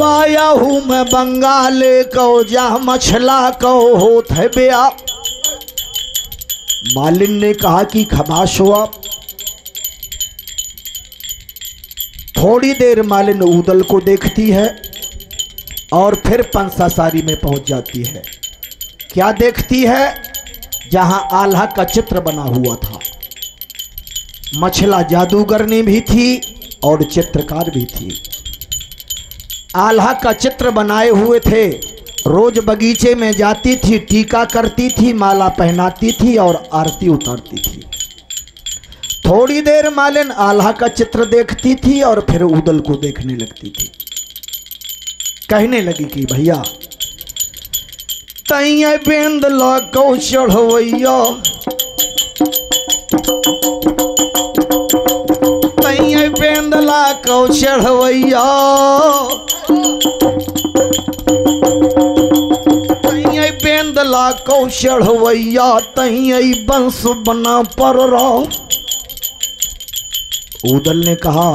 आया हूँ मैं बंगाले को जहाँ मछला को होत है ब्या। मालिन ने कहा कि खबाश हो आप। थोड़ी देर मालिन ऊदल को देखती है और फिर पंसासारी में पहुंच जाती है। क्या देखती है? जहां आल्हा का चित्र बना हुआ था। मछला जादूगरनी भी थी और चित्रकार भी थी। आल्हा का चित्र बनाए हुए थे। रोज बगीचे में जाती थी, टीका करती थी, माला पहनाती थी और आरती उतारती थी। थोड़ी देर मालिन आल्हा का चित्र देखती थी और फिर ऊदल को देखने लगती थी। कहने लगी कि भैया तैया बेंद लाको चढ़वैया, तैया बेंद लाको चढ़वैया, तैया बेंद लाको चढ़वैया, तैया बंस बना पर रहो। ऊदल ने कहा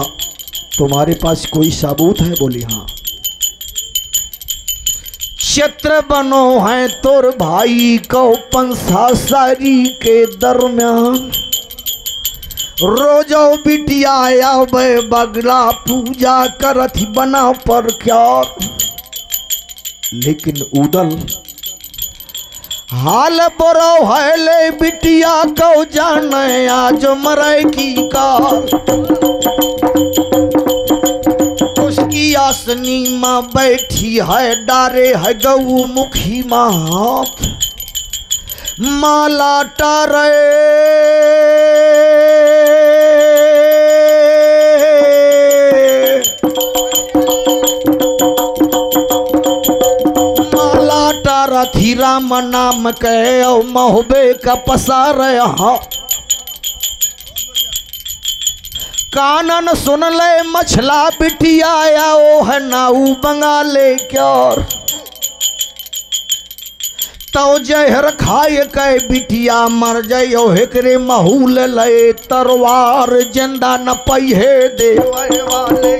तुम्हारे पास कोई सबूत है? बोली हाँ। चित्र बनो है तोर भाई को पंसासारी के दरमियान, रोजो बिटिया आवे बगला पूजा करत बना पर क्या। लेकिन ऊदल हाल बरो है ले बिटिया को जाने आज मरे की कार। उसकी आसनी माँ बैठी है, डारे है गऊ मुखी माँ हाथ, माला टारे माला टारा थी राम नाम के महोबे का पसार। हाँ कानन सुन ले मछला बिटिया आया ओ है नाऊ बंगाले क्योर। तो जहर खाए के बिटिया मर जायो हेकरे महूल ले तरवार, जिंदा न पहिए देवे वाले,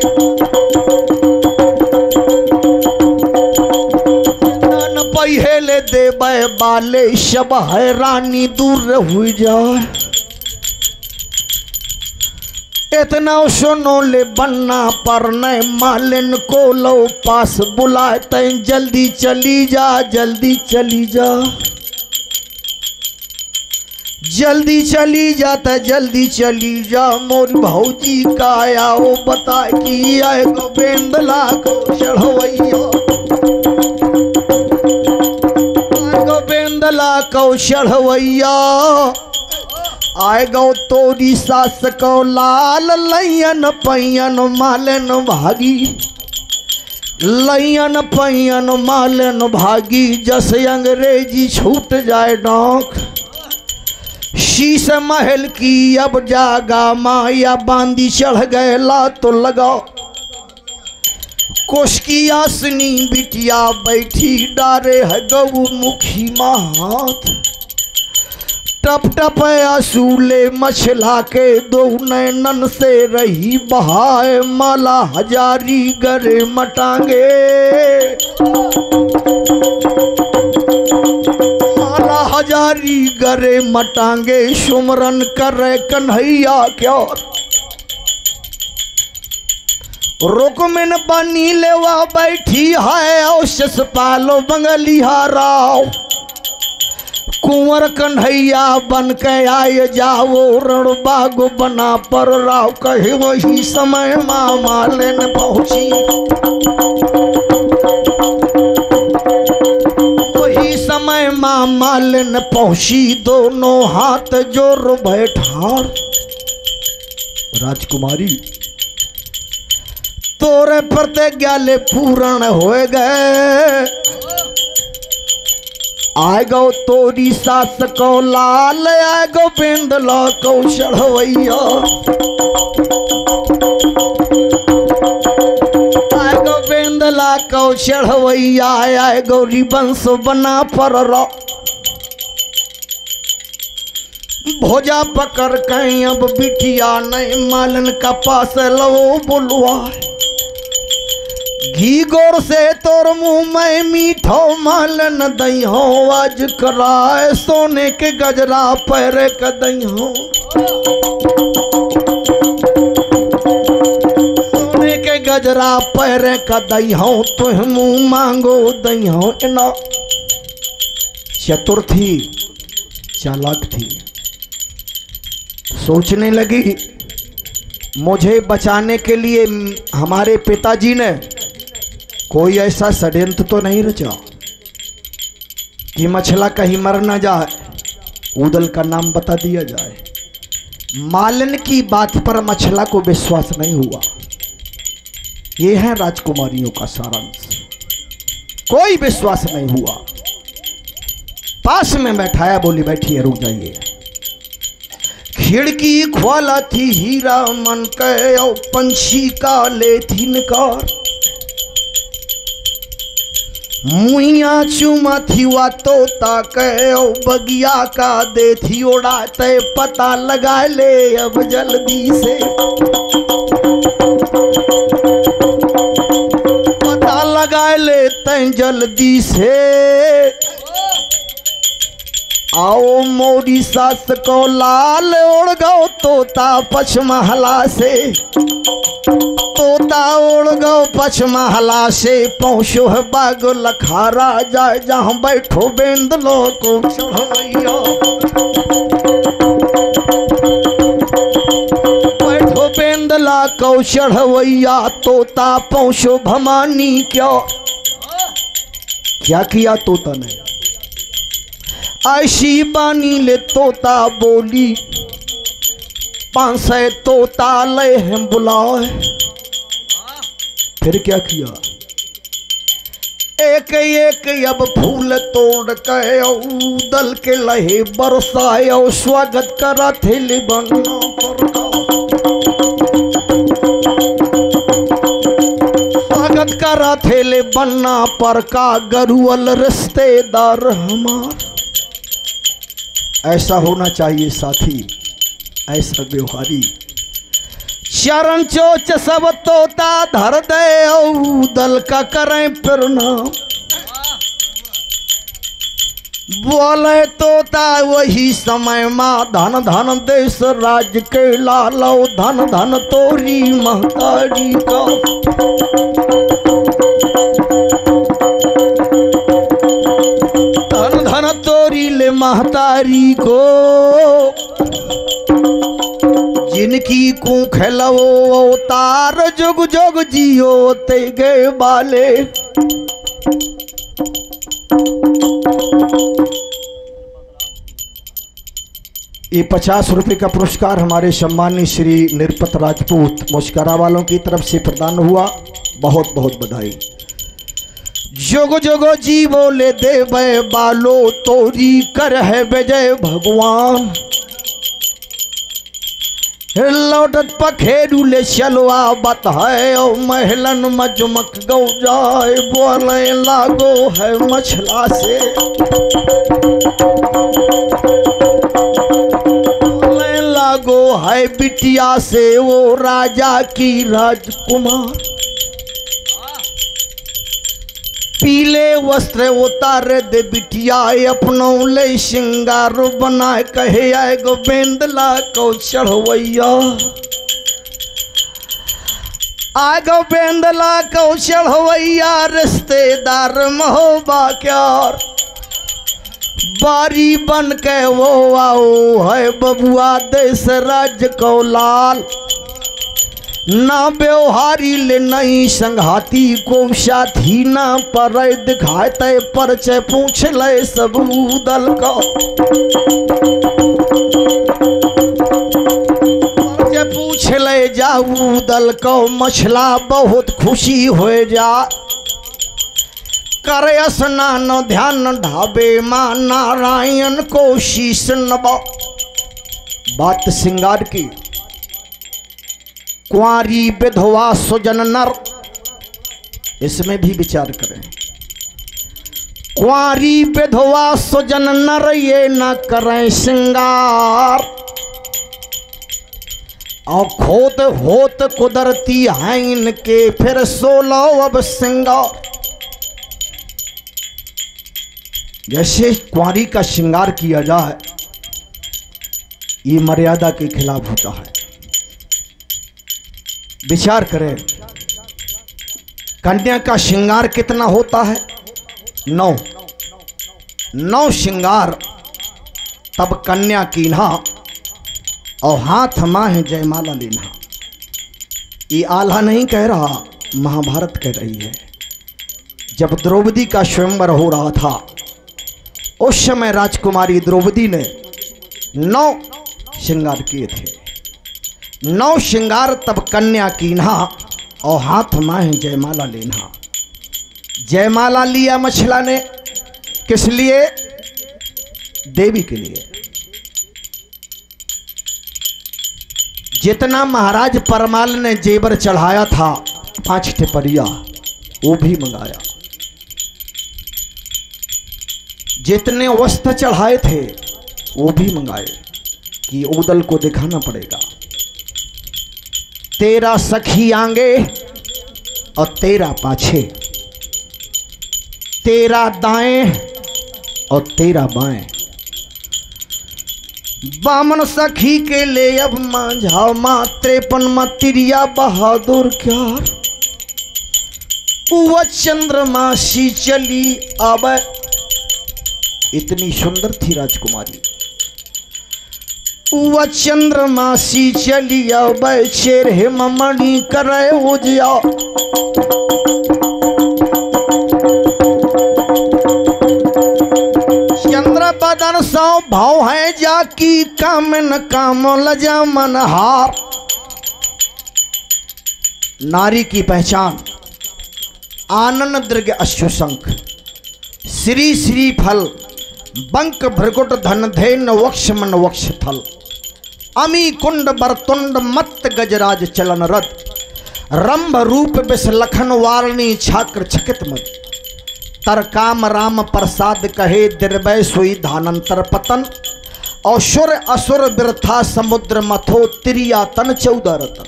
जिंदा न पहिए ले देवे वाले, सब हैरानी दूर हुई जाए। इतना सुनो ले बनना पर न मालिन को लो पास बुलाए, तैं जल्दी चली जा, जल्दी चली जा, जल्दी चली जा, त जल्दी चली जा। मोर भौजी का आया वो बता कि आए गो बेंदला को चढ़वैया, आए गो बेंदला को चढ़वैया, आए गो तोरी सास को लाल लैयन पैयन मालन भागी, लैयन पैयन मालन भागी। जस अंग्रेजी छूट जाए डोंक, शीश महल की अब जागा माया, बांदी चढ़ गए ला तो लगाओ। कोश की आसनी बिटिया बैठी, डारे है गऊ मुखी माँ हाथ, टप टप आंसूले मछला के दो नैनन से रही बहाए, माला हजारी गरे मटांगे, माला हजारी गरे मटांगे, सुमरन करे कन्हैया क्या। रुकमिन बनी लेवा बैठी है और पालो बंगलिया राव, कुंवर कन्हैया बन के आए जाओ, रणबाग बना पर राव। कहे वही समय माँ मालिन पहुंची, वही समय माँ मालिन पहुंची, दोनों हाथ जोड़ बैठार। राजकुमारी तोरे प्रतिज्ञा ले पूर्ण हो गए, आए गो तोरी सास को लाल, आए गो बेंदला को चढ़वैया, आए गो बेंदला को चढ़वैया, आए गो रिबंस बना पर रो। भोजा पकड़ के अब बिटिया नहीं मालन का पास लो बुलवा, घी गोर से तोर मुंह में मीठो मालन दई हो, आज कराए सोने के गजरा पैर क दई हो, सोने के गजरा पैर क दई हो, तुह मुंह मांगो दई हो। इना चतुर्थी चालाक थी, सोचने लगी मुझे बचाने के लिए हमारे पिताजी ने कोई ऐसा षड्यंत्र तो नहीं रचा कि मछला कहीं मर ना जाए, उदल का नाम बता दिया जाए। मालन की बात पर मछला को विश्वास नहीं हुआ। यह है राजकुमारियों का सारांश। कोई विश्वास नहीं हुआ। पास में बैठाया, बोली बैठिए, रुक जाइए। खिड़की खोला थी हीरा मन के, और पंछी का ले थी नकार, मुइया चुमा थी वा तोता के, और बगिया का दे थी ओढ़ा, ते पता लगा ले अब जल्दी से, पता लगा ले तै जल्दी से। आओ मोरी सास को लाल ओढ़ गो तोता पचमहला से, तोता ओढ़ गो पचमहला से, पहुँचो है बाग लखारा जाए, जहाँ बैठो बेंदलो को चढ़वैया, बैठो बेंदला को चढ़वैया, तोता पहुँचो भवानी। क्या किया तोता ने? ऐसी बानी ले तोता बोली, 500 तोता ले हम बुलाए। फिर क्या किया? एक एक अब फूल तोड़ के उदल के लहे बरसाए, और स्वागत करा थे ले बन्ना पर का, स्वागत करा थे ले बन्ना पर का, गरुअल रिश्तेदार हमार। ऐसा होना चाहिए साथी, ऐसा व्यवहारी। चरण चोच सब तोता धर दे, उदल का करें प्रणाम, बोले तोता वही समय माँ, धन धन देश राज के लालो, धन धन तोरी महतारी का, धन धन तोरी ले महतारी को, जिनकी कूख लवो तार, जुग जुग जियो ते गए बाले। ये 50 रुपए का पुरस्कार हमारे सम्मानित श्री निरपत राजपूत मुस्करा वालों की तरफ से प्रदान हुआ। बहुत बहुत बधाई। जोगो जोगो जी बोले देवे बालो, तोरी कर है विजय भगवान, लौटत पखेरू ले चलवा बत है, और महलन मजमक गौ जाए, बोले लागो है मछला से, बोले लागो है बिटिया से, वो राजा की राजकुमार, पीले वस्त्र उतार दे बिटिया, अपनों ले श्रृंगार बनाए, कहे आए गोविंदला को चढ़वैया, आ गोविंदला को चढ़वैया, रिश्तेदार महोबा क्यार, बारी बन के वो आओ है बबुआ देश राज को लाल, ना व्यवहारी ले नहीं संघाती को साथी, ना पर दिखाते परिचय पूछ ले सब उदल का, परिचय पूछ ले जा उदल को, मछला बहुत खुशी हो जा, करे स्नान ध्यान ढाबे माँ नारायण को शीश नवा। बात सिंगार की। कुंवारी विधवा सुजन नर, इसमें भी विचार करें। कुंवारी विधवा सुजन नर ये न करें श्रृंगार, और खोत होत कुदरती हैं इनके फिर 16 अब श्रृंगार। जैसे कुंवारी का श्रृंगार किया जाए ये मर्यादा के खिलाफ होता है। विचार करें, कन्या का श्रृंगार कितना होता है? 9 श्रृंगार तब कन्या कीन्हा और हाथ माहे जयमाला लेना। ये आल्हा नहीं कह रहा, महाभारत कह रही है। जब द्रौपदी का स्वयंवर हो रहा था उस समय राजकुमारी द्रौपदी ने 9 श्रृंगार किए थे। 9 श्रृंगार तब कन्या कीन्हा और हाथ माहे जयमाला लेना। जयमाला लिया मछला ने, किस लिए? देवी के लिए। जितना महाराज परमाल ने जेवर चढ़ाया था 5 टिपरिया वो भी मंगाया। जितने वस्त्र चढ़ाए थे वो भी मंगाए कि उदल को दिखाना पड़ेगा। 13 सखी आगे और 13 पाछे, 13 दाएं और 13 बाएं। बामन सखी के ले अब मांझा माँ 53 मतिरिया बहादुर क्यार। वह चंद्रमासी चली अब, इतनी सुंदर थी राजकुमारी। वह चंद्रमासी चली अब चेहरे ममणी करे उजिया। चंद्र बदन सौ भाव है जाकी कामन काम लजा मनहार। नारी की पहचान आनंद दृग अश्वशंख श्री श्री फल बंक भृगुट धन धेन वक्ष मन वक्ष थल। अमी कुंड बरतुंड मत गजराज चलन रथ। रंभ रूप बिस लखन वारणी छाक्र छकित मत। तर काम राम प्रसाद कहे दिर्भय सोई धानंतर पतन। और सुर असुर बिरथा समुद्र मथो तिरिया तन 14 रतन।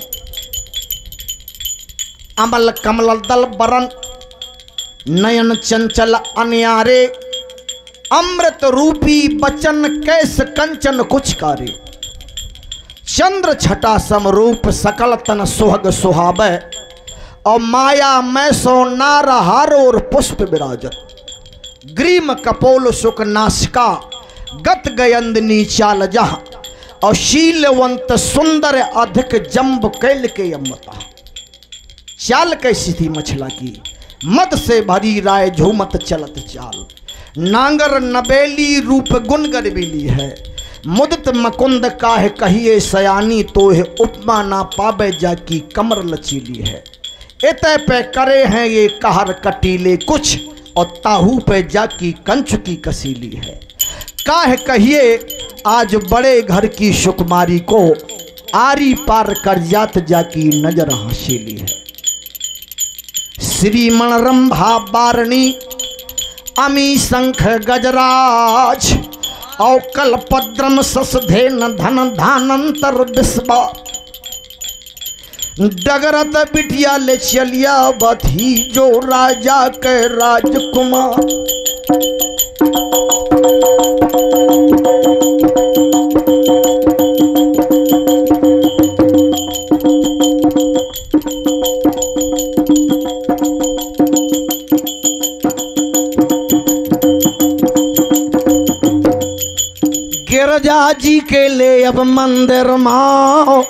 अमल कमल दल बरन नयन चंचल अन्यारे। अमृत रूपी बचन कैस कंचन कुछ कार्य। चंद्र छटा समरूप सकल तन सुहग सुहावे। और माया मैं सो नारहार और पुष्प विराजत। ग्रीम कपोल सुख नासिका गत गयंदनी चाल जहाँ। और शीलवंत सुंदर अधिक जम्ब कैल के अमता। चाल कैसी थी मछला की मद से भरी राय झूमत चलत चाल। नांगर नबेली रूप गुण गरबीली है। मुदित मकुंद काहे कहिए सयानी तोहे उपमा ना पावे जाकी कमर लचीली है। इतने पे करे हैं ये कहर कटीले कुछ और ताहू पे जाकी कंच की कसीली है। काहे कहिए आज बड़े घर की सुकुमारी को आरी पार कर जात जाकी नजर हासिली है। श्रीमण रंभा बारणी अमी शंख गजराज। और कल्पद्रम ससधेन धन धानंतर विस्वा। डगरत बिटिया ले चलिया बधी जो राजा के राजकुमार। गिरजा जी के ले अब मंदिर माँ।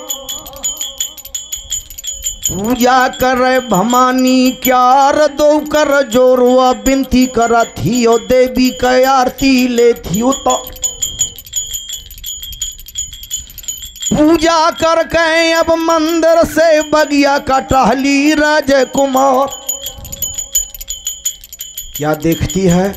पूजा करे भवानी क्यार दो कर जोरुआ बिनती करा थी। और देवी का आरती ले थी तो पूजा कर के अब मंदिर से बगिया का टहली राजकुमार। क्या देखती है?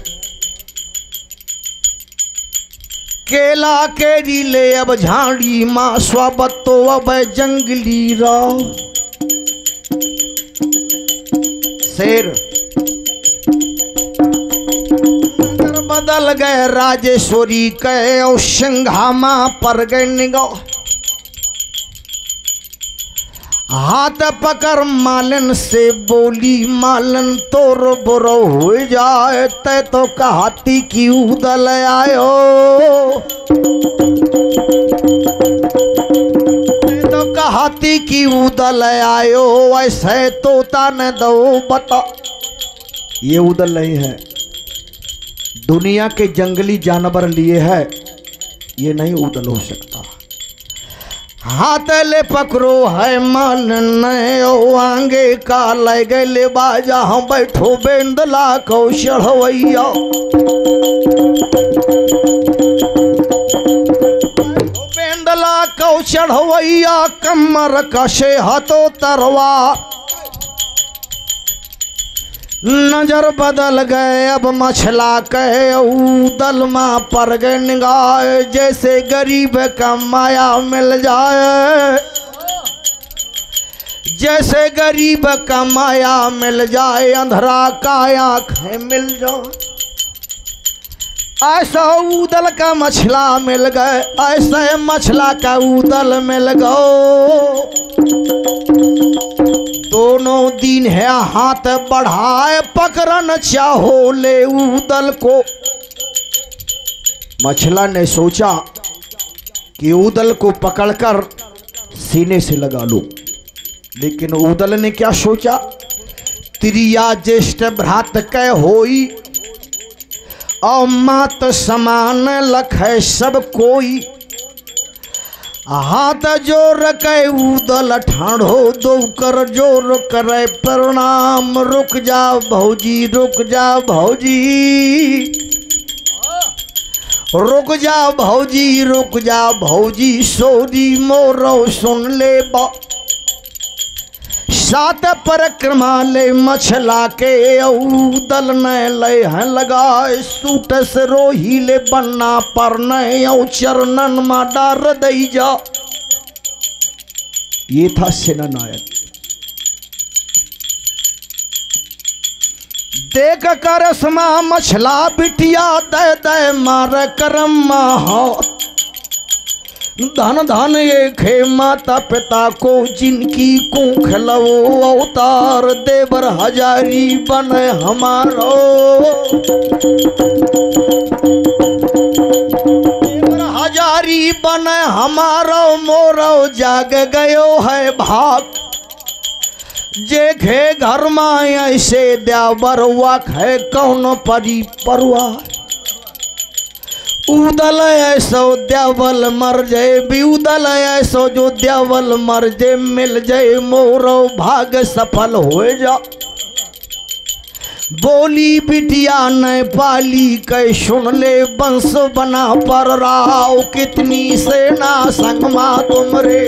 केला केरी ले अब झाड़ी माँ स्वागत तो अब जंगली राव। शेर बदल गए राजेश्वरी के और सिंघामा पर गए निगाह। हाथ पकड़ मालन से बोली मालन तोर बुरो हो जाए तै तो कहाती की उदल आयो, तो कहाती की उदल आयो ऐसे तोता न दो बता। ये उदल नहीं है, दुनिया के जंगली जानवर लिए है, ये नहीं उदल हो सकता। हाथ ले पकड़ो है मान ओ आगे का ले गए बाजा हम बैठो बेंदला को चढ़वैया, बेंदला को चढ़वैया कमर कसे हाथों तरवा। नजर बदल गए अब मछला कहे उदल माँ पर गए निगाह, जैसे गरीब का माया मिल जाए, जैसे गरीब का माया मिल जाए, अंधरा का आँखें मिल जाए। ऐसा उदल का मछला मिल गए, ऐसे मछला का उदल मिल गो। दोनों दिन है हाथ बढ़ाए पकड़न चाहो ले उदल को। मछला ने सोचा कि उदल को पकड़कर सीने से लगा लो, लेकिन उदल ने क्या सोचा, त्रिया ज्येष्ठ भ्रात कै होई और मात समान लखै सब कोई। हाथ जोर के उदल ठाढ़ो दो कर जोर करे प्रणाम, रुक जा भौजी रुक जा भौजी, रुक जा भौजी रुक जा भौजी, सोरी मोरो सुन ले बा। सात परिक्रमा ले मछला के उदल न ले हैं लगाए, सूट से रोही ले बन्ना पर न चरणन मा डार दई जा। ये था सेना नायक। देख कर समा मछला बिटिया दे दे मार करम हो, धन धन ये खे माता पिता को जिनकी को खिलवो अवतार, देवर हजारी बने हमारो, देवर हजारी बने हमारो, मोरो जाग गयो है भाग। जे खे घर में ऐसे द्यावर वाक है कौन परी परवाह, उदल ऐसो द्यावल मर जाए भी उदल ऐसो जो द्यावल मर जाए, मिल जाए मोरो भाग सफल हो जा। बोली बिटिया न पाली कै सुन ले बंस बना पर राव, कितनी सेना संगमा तुमरे,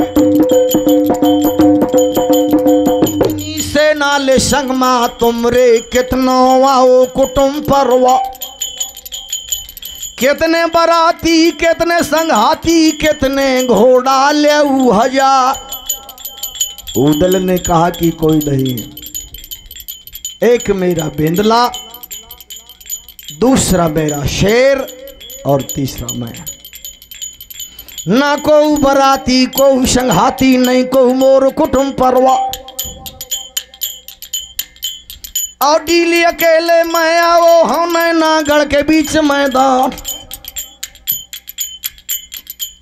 कितनी सेना ले संगमा तुमरे, कितनो आओ कुटुंब परवा। कितने बराती कितने संघाती कितने घोड़ा ले हजार। उदल ने कहा कि कोई नहीं, एक मेरा बेंदला, दूसरा मेरा शेर और तीसरा मैं। ना को बराती को संघाती नहीं को मोर कुटुंब परवा, और डीली अकेले मैं आओ हम नागढ़ के बीच मैदान।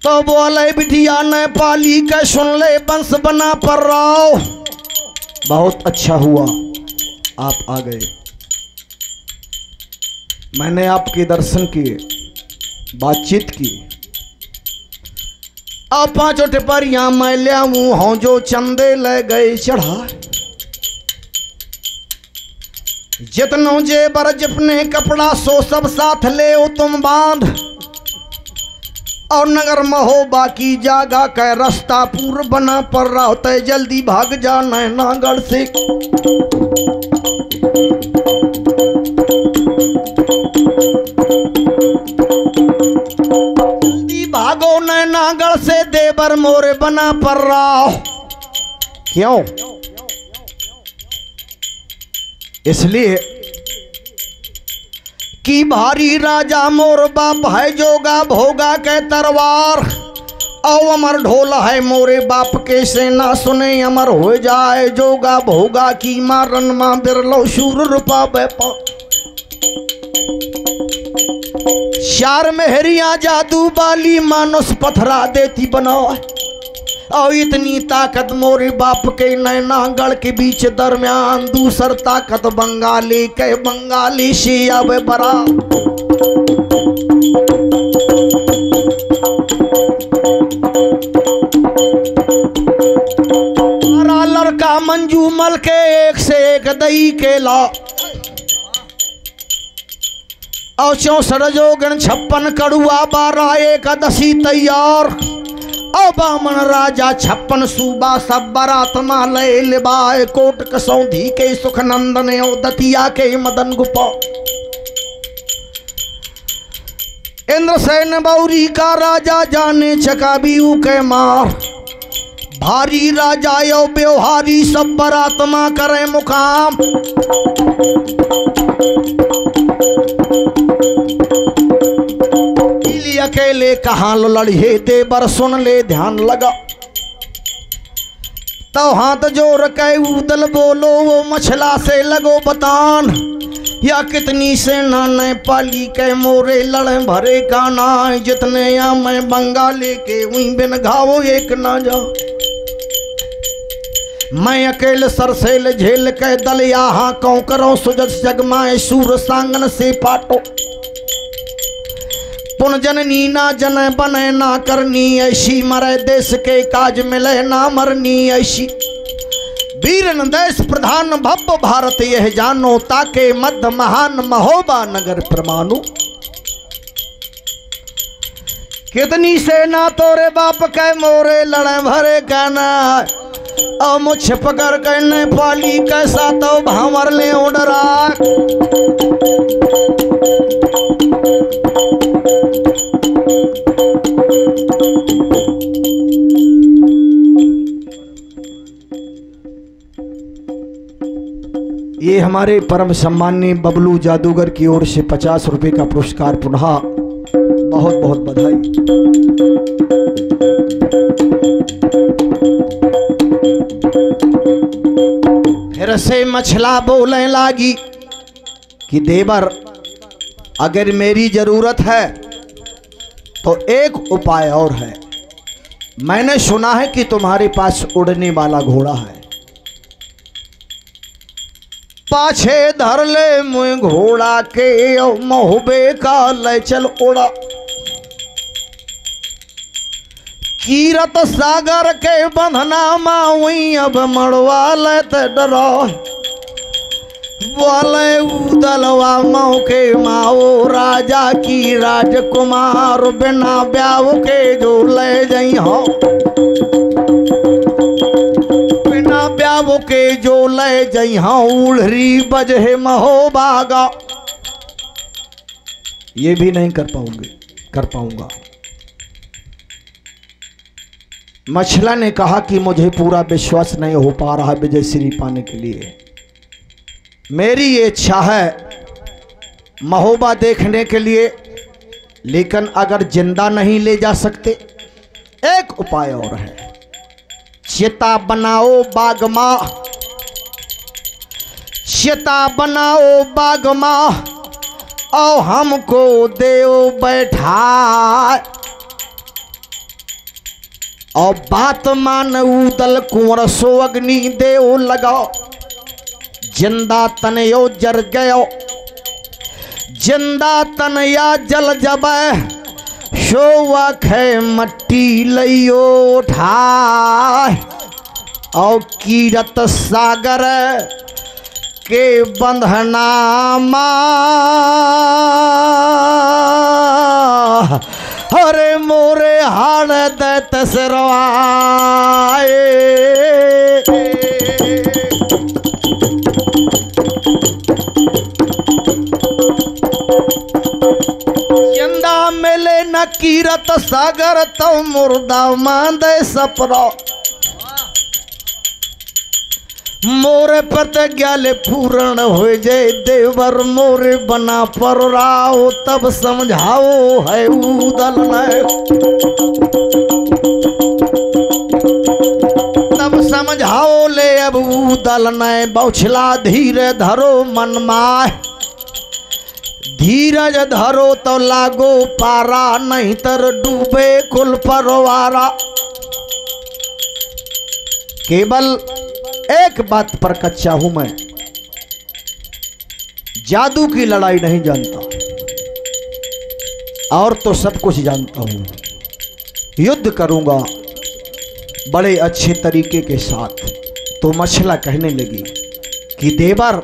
तो बोले बिटिया ने पाली के सुन ले बंस बना पर राव, बहुत अच्छा हुआ आप आ गए, मैंने आपके दर्शन किए, बातचीत की। अब पांचों टिपरियां मैं ले आऊं हूं जो चंदे ले गए चढ़ा, जितनों जेबर जिपने कपड़ा सो सब साथ ले ओ तुम बांध, और नगर महो बाकी जागा का रास्ता पूर्व बना पर रहा होता है, जल्दी भाग जाना है नागढ़ से। जल्दी भागो न नागढ़ से, देवर मोरे बना पर रहा। क्यों? इसलिए कि भारी राजा मोर बाप है जोगा भोगा के तरवार, आओ अमर ढोल है मोरे बाप के सेना सुने अमर हो जाए जोगा भोगा की मारन मां बिरलो शूर रूपा बेपा चार मेहरियां जादू बाली मानुस पथरा देती बनाओ और इतनी ताकत मोरे बाप के नैनागढ़ के बीच दरमियान दूसर ताकत बंगाली के बंगाली से अब बरा लड़का मंजूमल के एक से एक दही के ला और 64 जोगन 56 कड़ुआ 12 एकादशी तैयार और बामन राजा 56 सूबा सब बरात माले लिबाए कोट कसौधी के सुखनंदन और दतिया के मदन गुपा इंद्रसेन बौरी का राजा जाने चकाबीऊ के मार भारी राजा यो व्यवहारी सब बरात्मा करे मुकाम अकेले कहाँ लड़िए देवर सुन ले ध्यान लगा तो हाथ जोड़ के उदल बोलो वो मछला से लगो बतान या कितनी सेना ने पाली के मोरे लड़े भरे गाना जितने या मैं बंगाली के वहीं बिन घावो एक ना जा मैं अकेले सरसेल झेल के दल यहाँ कौं करो सुजस जगमाए सूर सांगन से पाटो पुन जननी ना जन बने ना करनी ऐसी मरे देश के काज मिले ना मरनी ऐसी वीरन देश प्रधान भव्य भारत यह जानो ताके मध्य महान महोबा नगर प्रमाणु कितनी सेना तोरे बाप के मोरे लड़े भरे कहना और मुझ पकड़ करने पाली कैसा तो भावर ले उड़रा ये हमारे परम सम्माननीय बबलू जादूगर की ओर से 50 रुपए का पुरस्कार पुनः बहुत बहुत बधाई। फिर से मछला बोलने लागी कि देवर अगर मेरी जरूरत है तो एक उपाय और है। मैंने सुना है कि तुम्हारे पास उड़ने वाला घोड़ा है, पाछे धर ले मुझ घोड़ा के महुबे का ले चल उड़ा कीरत सागर के बंधना माई अब मड़वा ले ते डरो बोले उदलवा माओ के माओ राजा की राजकुमार बिना ब्याह के जो ले जाई हो बिना ब्याह के जो ले जाई हाँ उड़री बजहे महो बागा। ये भी नहीं कर पाऊंगा। मछला ने कहा कि मुझे पूरा विश्वास नहीं हो पा रहा विजय श्री पाने के लिए। मेरी ये इच्छा है महोबा देखने के लिए, लेकिन अगर जिंदा नहीं ले जा सकते एक उपाय और है। चिता बनाओ बागमा, चिता बनाओ बागमा और हमको देओ बैठा और बात मान उदल कुंवर सो अग्नि देओ लगाओ जिंदा तनयो जर गयो जिंदा तनया जल जब शोवा खे मट्टी लियो उठाए और कीरत सागर के बंधना अरे मोरे हाड़ दे तसरवाए चंदा मिले न कीरत सागर तो मुर्दा मांदे सपरा मोरे प्रतिज्ञा ले पूर्ण हो जाए देवर मोरे बना पर राओ तब समझाओ है उदल बोले अब उदल ने बौछला धीरे धरो मन माय, धीरज धरो तो लागो पारा, नहीं तर डूबे कुल परवारा। केवल एक बात पर कच्चा हूं मैं, जादू की लड़ाई नहीं जानता और तो सब कुछ जानता हूं। युद्ध करूंगा बड़े अच्छे तरीके के साथ। तो मछला कहने लगी कि देवर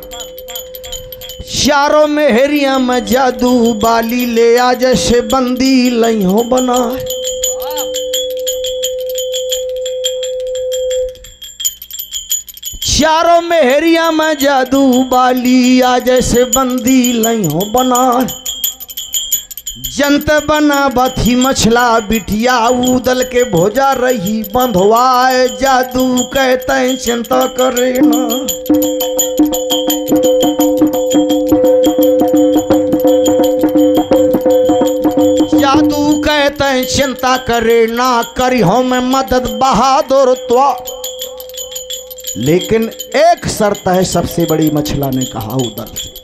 चारों मेहरिया में जादू बाली ले आ, जैसे बंदी लई हो बना। चारों मेहरिया में जादू बाली आ, जैसे बंदी लई हो बना। जंत बना बथी मछला बिटिया, उदल के भोजा रही बंधवाए। जादू कहते चिंता करे ना, जादू कहते चिंता करे ना, करी हो मैं मदद बहादुर तो। लेकिन एक शर्त है, सबसे बड़ी मछला ने कहा उदल से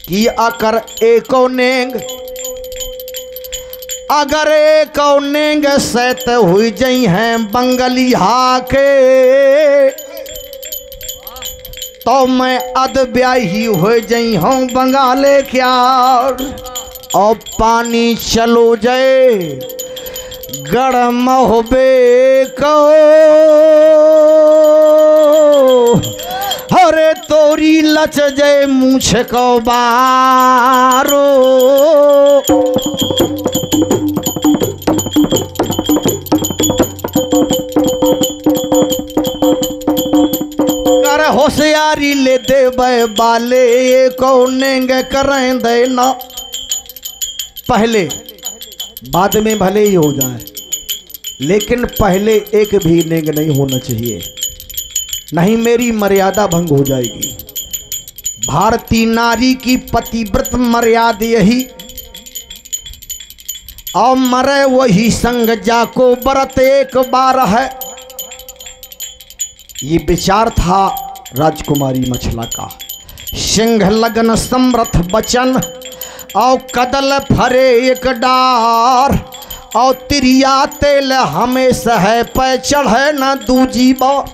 कि अगर एको नेंग, अगर एक नेंग सैत हुई जई हैं बंगलिया के, तो मैं अद ब्याही हो जई हूँ बंगाले क्या। और पानी चलो जाए गरम होबे को, हरे तोरी लच जाए मूछ को बारो। कर होशियारी ले दे बाले, को नेंग करें देना। पहले बाद में भले ही हो जाए, लेकिन पहले एक भी नेंग नहीं होना चाहिए, नहीं मेरी मर्यादा भंग हो जाएगी। भारतीय नारी की पतिव्रत मर्यादा यही, और मरे वही संग जाको बरत एक बार है। ये विचार था राजकुमारी मछला का। सिंह लगन समर्थ बचन, और कदल फरे एक डार। और तिरिया तेल हमेशा है पे चढ़े न दूजी बार।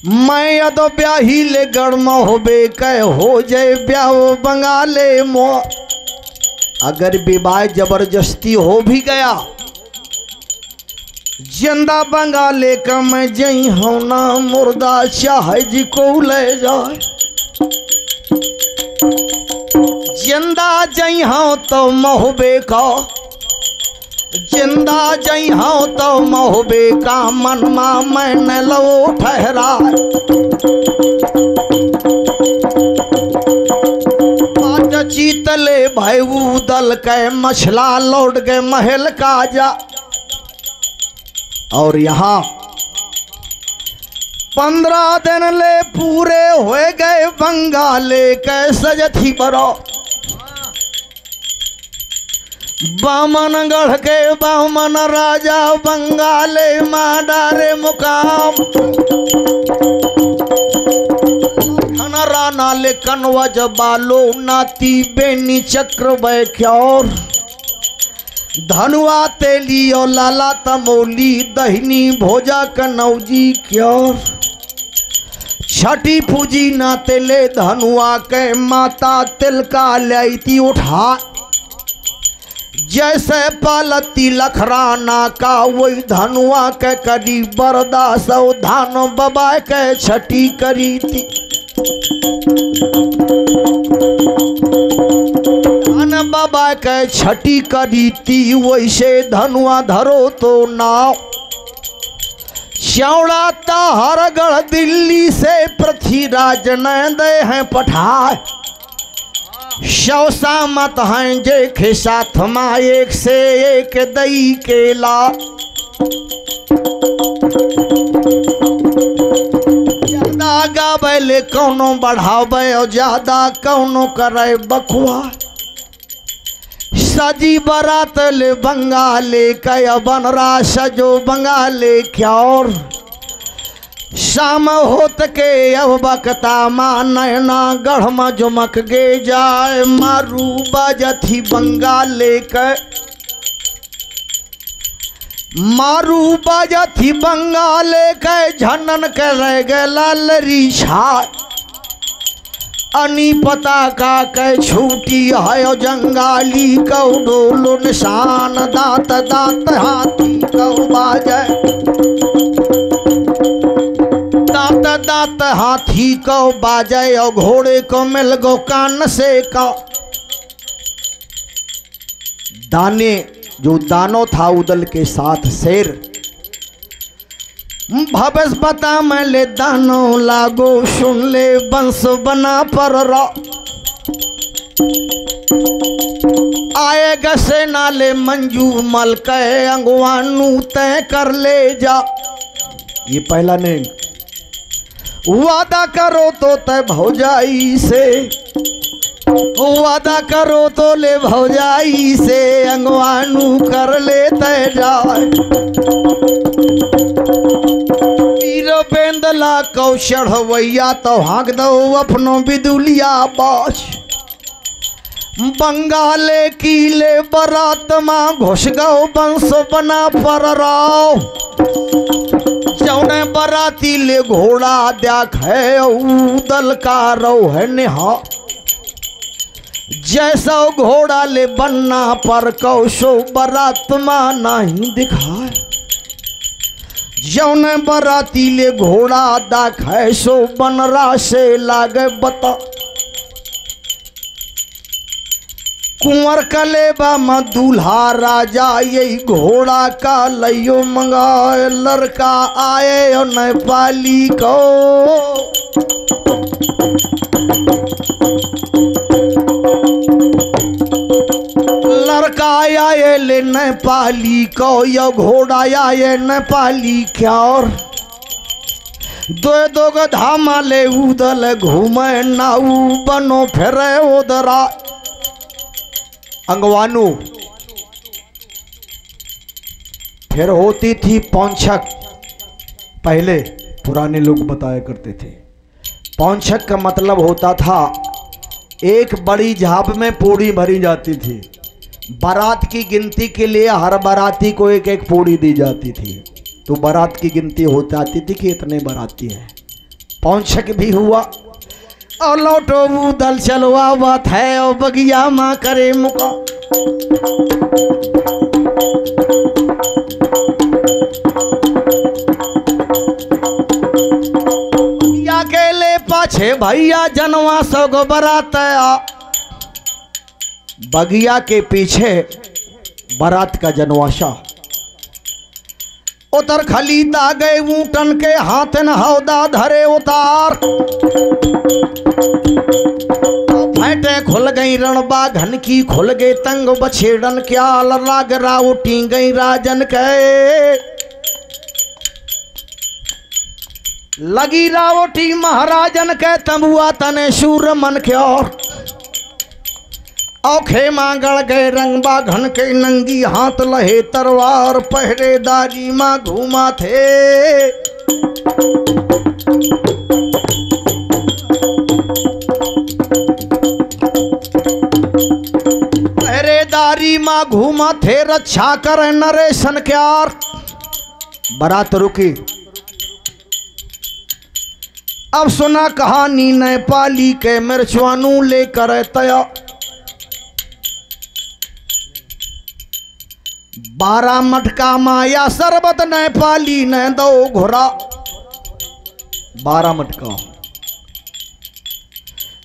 मैं अदो ब्याही ले गड़म होबे कह, हो जाए ब्याह बंगाले मो। अगर विवाह जबरदस्ती हो भी गया, जिंदा बंगाले का मैं जई हूं ना, मुर्दा चाहे जी को ले जाए। जिंदा जई हूं तो महोबे का, जिंदा जई हूं तो महोबे का, मनमा मैंने लो ठहरा। आज चीतले भाई उदल के मछला लौट गए महल का जा। और यहाँ 15 दिन ले पूरे हो गए बंगाले के सजथी बरो। बामन गढ़ के बामन राजा बंगाले माडारे मुकाम। राना ले कनवज बालो नाती बेनी चक्र बैख्योर। धनुआ तेली और लाला तमोली दहिनी भोजा कनौजी क्योर। छठी पूजी ना तेले धनुआ के माता तिलका लैती उठा। जैसे पालती लखराना का वही धनुआ के करी बरदा सौधान बाबा के छठी करी थी। बाबा के छठी करी थी वैसे धनुआ धरो तो नाव। चौड़ा हरगढ़ दिल्ली से पृथ्वीराज न दे हैं पठाए। शौसा मत हैं जे साथ माँ एक से एक दई केला। ज्यादा गावे ले कौनो बढ़ावे और ज्यादा कौनो करे बखुआ। सजी बरात ले बंगाले कया बनरा सजो बंगाले क्योर। शाम होत के अब बकता माँ नैना गढ़ में जुमक गे जाए। मारू बाजथी बंगाले के, मारू बाजथी बंगाले के झनन के रह गला लरी छाए। अनी पता का के छूटी है जंगाली कौ डोलो निशान। दांत दांत हाथी कौ बाजे, दांत दांत हाथी को बाजे और घोड़े को मिल गो कान से का। दाने जो दानो था उदल के साथ शेर, भवस बता मैं ले दानो लागो सुन ले बंस बना पर रा। आएगा से नाले मंजू मल के अंगवानू तय कर ले जा। ये पहला नहीं, वादा करो तो तय भौजाई से, वादा करो तो ले भौजाई से अंगवानू कर ले तय जाए। पीरो बेंदला कौ चढ़वैया तो हाँक दो अपनो बिदुलिया बाज। बंगाले कीले बरात माँ घुस गो बंस बना पर राव। जौने बराती ले घोड़ा देख है उदल का रो है नेहा। जैसा घोड़ा ले बनना पर कौशो बरात माँ नहीं दिखाए। जौने बराती ले घोड़ा दाख है सो बनरा से लागे बता। कुंवर कलेबा में दूल्हा राजा यही घोड़ा का लइयो मंगाए। लड़का आए और नेपाली को, लड़का आए ले नेपाली को, यो घोड़ा आए नेपाली क्या। और दो दो धामा ले उदल घूमे नाऊ बनो फिरे उदरा। अंगवानू फिर होती थी पौंछक। पहले पुराने लोग बताया करते थे पौंछक का मतलब होता था एक बड़ी झाप में पूड़ी भरी जाती थी। बारात की गिनती के लिए हर बाराती को एक एक पूड़ी दी जाती थी। तो बारात की गिनती हो जाती थी कि इतने बाराती हैं। पौंछक भी हुआ और लौटो उदल चलवा बात है और बगिया माँ करे मुका। अकेले पाछे भैया जनवा सौ गो बारात आ। बगिया के पीछे बारात का जनवासा। उतर खलीदा गए ऊंटन के हाथ न हौदा धरे उतार। फैटे खुल गई रणबा घन की, खुल गए तंग बछेड़न क्या। लाग राउटी गई राजन के, लगी रावटी महाराजन के। तंबुआ तने शूर मन के और खेमा गड़ गए रंगबा घन के। नंगी हाथ लहे तरवार, पहरेदारी माँ घूमा थे। पहरेदारी माँ घूमा थे, रक्षा करे नरेशन क्यार। बारात रुकी। अब सुना कहानी नेपाली के मिर्चवानू लेकर तया। 12 मटका माया शरबत नेपाली ने दो घोरा। 12 मटका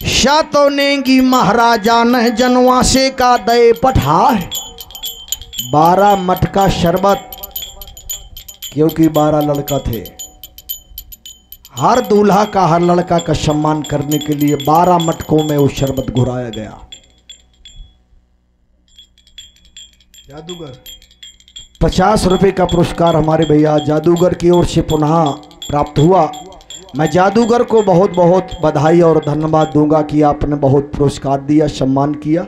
शातो नेगी महाराजा ने जनवासे का दे पठाए। 12 मटका शरबत, क्योंकि 12 लड़का थे। हर दूल्हा का हर लड़का का सम्मान करने के लिए 12 मटकों में वो शरबत घुराया गया। जादूगर 50 रुपए का पुरस्कार हमारे भैया जादूगर की ओर से पुनः प्राप्त हुआ। मैं जादूगर को बहुत बहुत बधाई और धन्यवाद दूंगा कि आपने बहुत पुरस्कार दिया, सम्मान किया।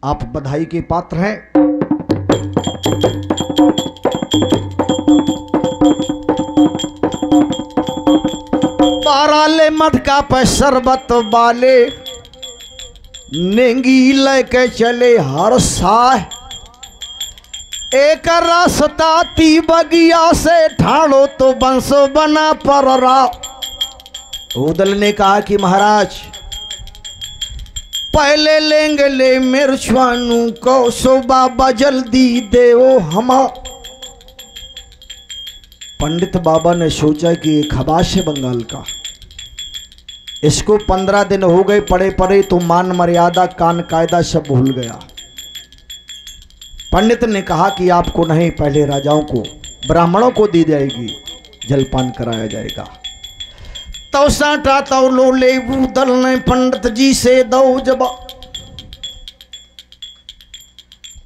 आप बधाई के पात्र हैं। काले मटका पे शरबत वाले नेंगी लेके चले हर साह। एक रास्ता ती बगिया से ठाड़ो तो बंस बना पर रा। उदल ने कहा कि महाराज पहले लेंगे ले मेरे स्वानु को, सो बाबा जल्दी देओ हम। पंडित बाबा ने सोचा कि ये खबास है बंगाल का, इसको 15 दिन हो गए पड़े पड़े तो मान मर्यादा कान कायदा सब भूल गया। पंडित ने कहा कि आपको नहीं, पहले राजाओं को ब्राह्मणों को दी जाएगी, जलपान कराया जाएगा। तो साटा तो लो ले दल ने पंडित जी से दो जब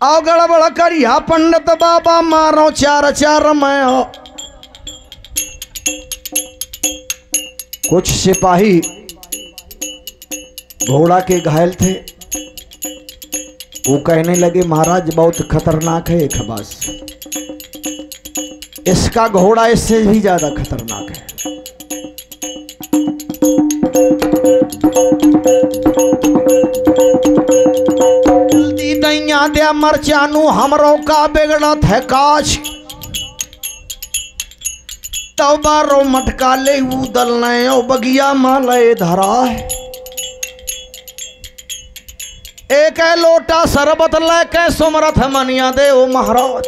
आओ गड़बड़ करिया पंडित बाबा मारो चार चार मैं हो। कुछ सिपाही घोड़ा के घायल थे, वो कहने लगे महाराज बहुत खतरनाक है खबास, इसका घोड़ा इससे भी ज्यादा खतरनाक है। जल्दी दैया दे मरचानू हमरों का बिगड़त है काज। तो बारो मटका ले उदल ने ओ बगिया माले धरा है। एक लोटा शरबत लेके सुमरथ मनिया दे ओ महाराज।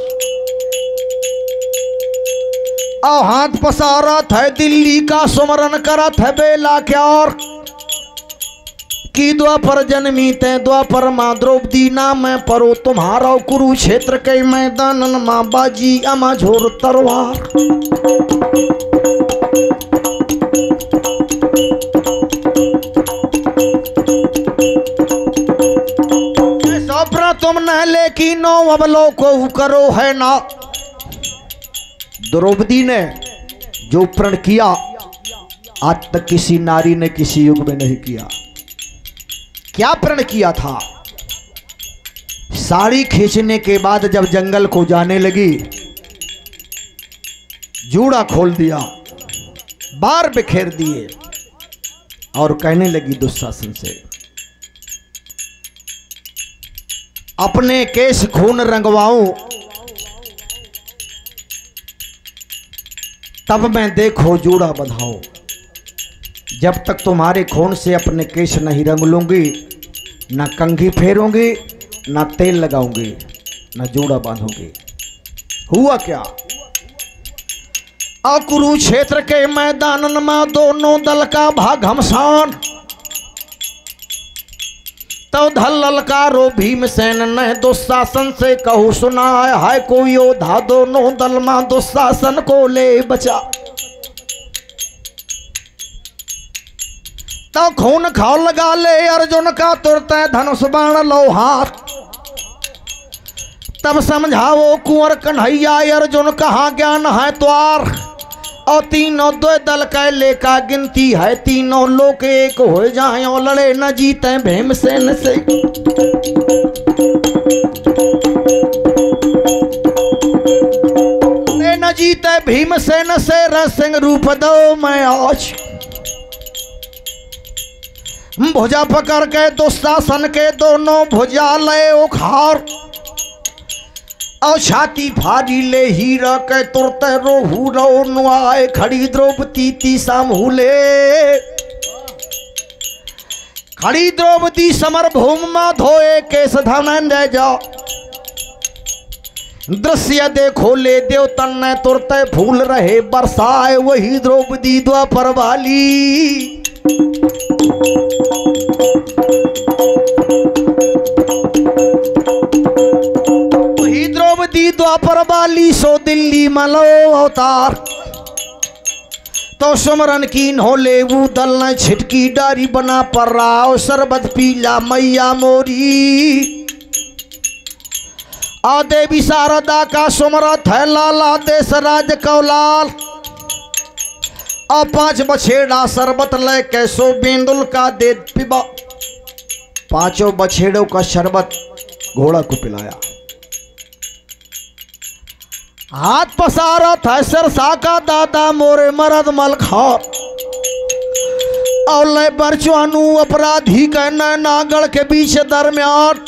और हाथ पसारत है दिल्ली का सुमरन करत है बेला क्या और की द्वापर जन्मी ते द्वापर माँ द्रौपदी नाम है परो तुम्हारा कुरुक्षेत्र के मैदान माँ बाजी अमा झोर तरवार। सपना तुम न लेकिन अब लो को करो है ना। द्रौपदी ने जो प्रण किया आज तक किसी नारी ने किसी युग में नहीं किया। क्या प्रण किया था? साड़ी खींचने के बाद जब जंगल को जाने लगी, जूड़ा खोल दिया, बार बिखेर दिए और कहने लगी दुशासन से, अपने केश खून रंगवाऊं तब मैं देखो जूड़ा बंधाओ। जब तक तुम्हारे खून से अपने केश नहीं रंग लूंगी, ना कंघी फेरूंगी, ना तेल लगाऊंगी, ना जूड़ा बांधूंगी। हुआ क्या? कुरुक्षेत्र के मैदान में दोनों दल का भाग घमसान। तो धल्लल का रो भीमसेन ने दुशासन से कहू सुना है कोई योद्धा दोनों दल में दुशासन को ले बचा। तो खून खाओ लगा ले अर्जुन का तुरंत धनुष बाण लो हाथ। तब समझाओ कुंवर कन्हैया अर्जुन कहाँ ज्ञान है द्वार। और तीनों दो दल का लेका गिनती है, तीनों लोग एक हो जाए और लड़े न जीते भीमसेन से। न जीते भीमसेन से रसिंह रूप दो मैं आज। भुजा पकड़ के दुशासन के दोनों भुजा ले उखाड़। और छाती फाड़ी ले हीरा के तुरत रोहू रो नुआए खड़ी द्रौपदी ती सामूले। खड़ी द्रौपदी समर भूमि में धोए केस धनंजय जा। दृश्य देखो ले देवतन ने तुरत फूल रहे बरसाए वही द्रौपदी द्वापर वाली। द्रौपदी द्वापर वाली सो दिल्ली मलो अवतार। तो सुमरन की नोले वो दल न छिटकी डारी बना पर राव शरबत पीला मैया मोरी। आ देवी शारदा का सुमरत है लाला देश राज कौलाल। आ 5 बछेड़ा शरबत ले कैसो बेंदुल का दे पिबा। 5 बछेड़ों का शरबत घोड़ा को पिलाया। हाथ पसारा था सरसा का दादा मोरे मरद मलखा। और ले बरचवानू अपराधी कहना नागल के बीच दरमियान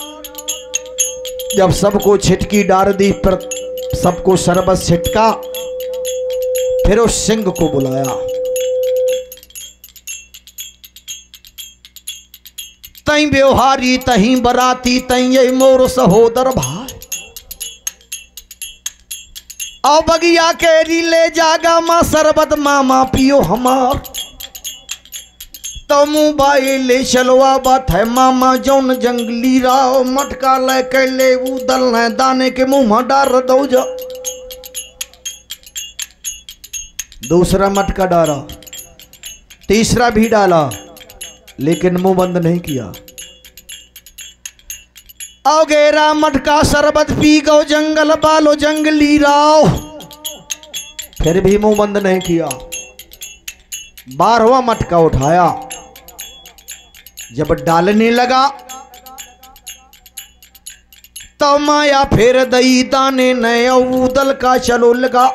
जब सबको छिटकी डाल दी पर सबको शरबत छिटका, फिर उस सिंह को बुलाया। तई व्यवहारी तही बराती तई ये मोर सहोदर भाई, आओ बगिया केरी ले जागा माँ शरबत मामा पियो हमार। तो मुँह बाई ले चलवा बात है मामा जौन जंगली राव, मटका ले के ले उदल न दाने के मुंह में डार दो जा। दूसरा मटका डाला, तीसरा भी डाला, लेकिन मुंह बंद नहीं किया। आओ गेरा मटका शरबत पी गो जंगल बालो जंगली राव, फिर भी मुंह बंद नहीं किया। 12वां मटका उठाया, जब डालने लगा तो माया फिर दई दाने नए उदल का चलो लगा।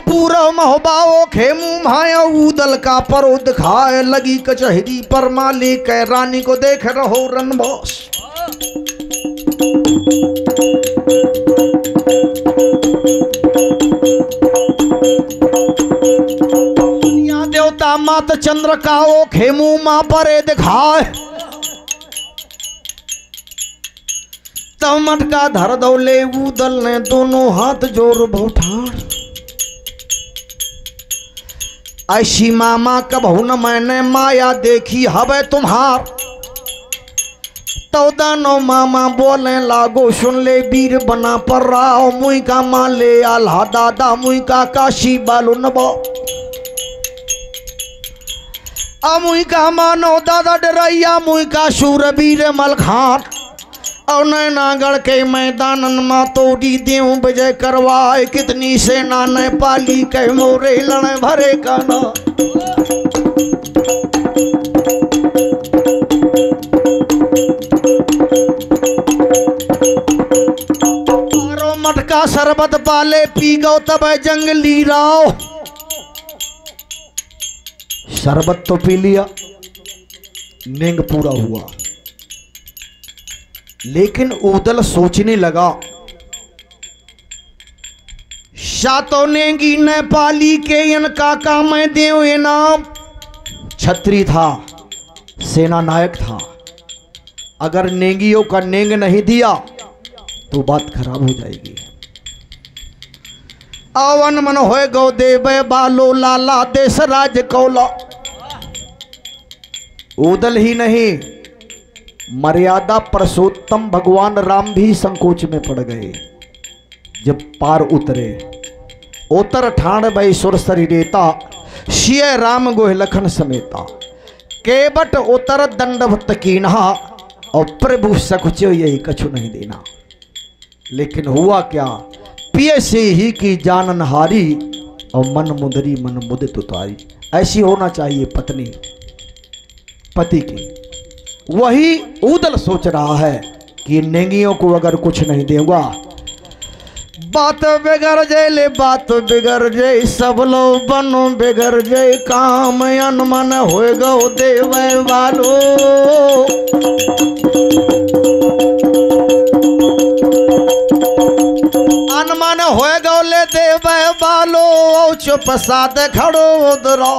पूरा महबाओ खेमू भाया उदल का परो दिखाए लगी कचहरी पर मालिक रानी को देख रहो रनबोस। दुनिया देवता मात चंद्र का ओ खेमू मां परे दिखाए, तब मटका धर दौले उदल ने दोनों हाथ जोर भौठार। ऐसी मामा कबहू न मैंने माया देखी हवे तुम्हार। तो दानो मामा बोले लागो सुन ले वीर बना पर राव, मुई का मान ले आल्हा दादा मुई का काशी बालू नबो। मुई का मानो दादा डरैया मुई का शूरवीर मलखान। और नैनागढ़ के मैदानन मा तोड़ी देव विजय करवाए, कितनी सेना ने पाली के मोरे लड़े भरे का ना। मटका शरबत पाले पी गो तब जंगली राव। शरबत तो पी लिया, नींद पूरा हुआ, लेकिन उदल सोचने लगा शातो नेंगी न पाली के इनका का मैं देव इनाम। छत्री था, सेना नायक था, अगर नेंगियों का नेंग नहीं दिया तो बात खराब हो जाएगी। आवन मन होए गो देवे बालो लाला देश राज कौला। उदल ही नहीं, मर्यादा पुरुषोत्तम भगवान राम भी संकोच में पड़ गए। जब पार उतरे उतर ठाण भई सुर शरीरेता, सिय राम गोह लखन समेता। केवट उतर दंडवत कीन्हा, और प्रभु सकुचो यही कछु नहीं देना। लेकिन हुआ क्या, पिय से ही की जानन हारी, और मन मुदरी मन मुदित उतारी। ऐसी होना चाहिए पत्नी पति की। वही उदल सोच रहा है कि नेंगियों को अगर कुछ नहीं देगा, बात बिगड़ जाए ले बात बिगड़ जाए, सब लोग बनो बिगड़ जाए, काम अनमन होएगा देवे वालो। अनमन होएगा ले देवे वालो, चुप साध खड़ो उधरो।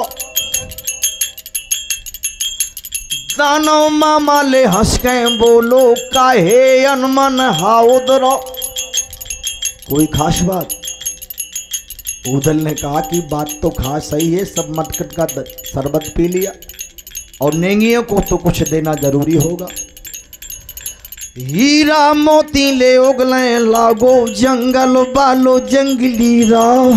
दानो मामा ले हंस के बोलो, काहे अनमन हाउदरो। कोई खास बात? उदल ने कहा कि बात तो खास सही है, सब मटकट का शरबत पी लिया और नेंगियों को तो कुछ देना जरूरी होगा। हीरा मोती ले उगले लागो जंगल बालो जंगली राव।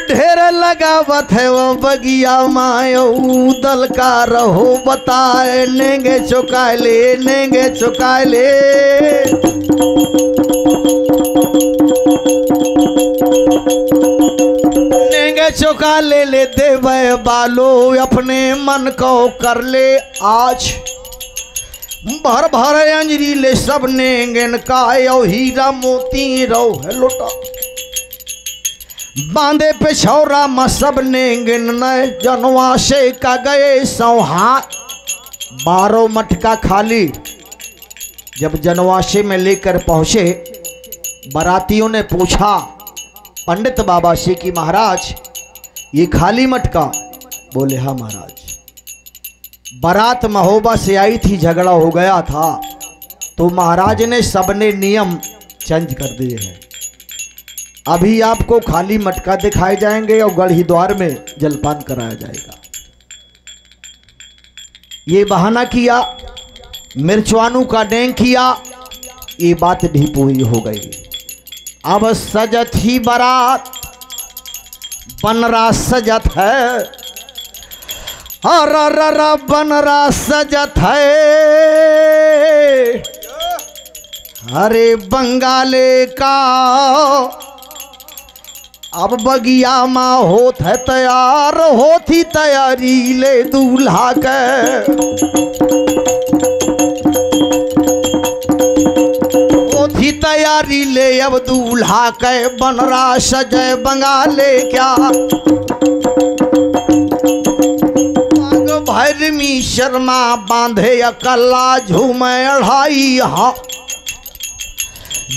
ढेर लगावत है वो बगिया मायो उदल का रहो बताए, नेंगे चुका ले नेंगे चुका ले। नेंगे चुका ले ले देवे बालो, अपने मन को कर ले आज। भर भर अंजरी ले सब नेंगन का, हीरा मोती रो है लुटा। बांधे पे छौरा में सब ने गिनने जनवासे का गए सौहा 12 मटका खाली। जब जनवासे में लेकर पहुंचे बारातियों ने पूछा पंडित बाबा से कि महाराज ये खाली मटका? बोले हाँ महाराज, बारात महोबा से आई थी, झगड़ा हो गया था तो महाराज ने सबने नियम चेंज कर दिए हैं। अभी आपको खाली मटका दिखाए जाएंगे और गढ़ी द्वार में जलपान कराया जाएगा। ये बहाना किया, मिर्चवानू का डेंग किया, ये बात भी पूरी हो गई। अब सजत ही बारात बनरा सजत है, अर बनरा सजत है। अरे बंगाले का अब बगिया माँ होत है तैयार, होती तैयारी ले दूल्हा के। होती तैयारी ले अब दूल्हा के, बनरा सजय बंगाले क्या। भैरमी शर्मा बांधे अकल्ला झूमे 2.5 हाथ,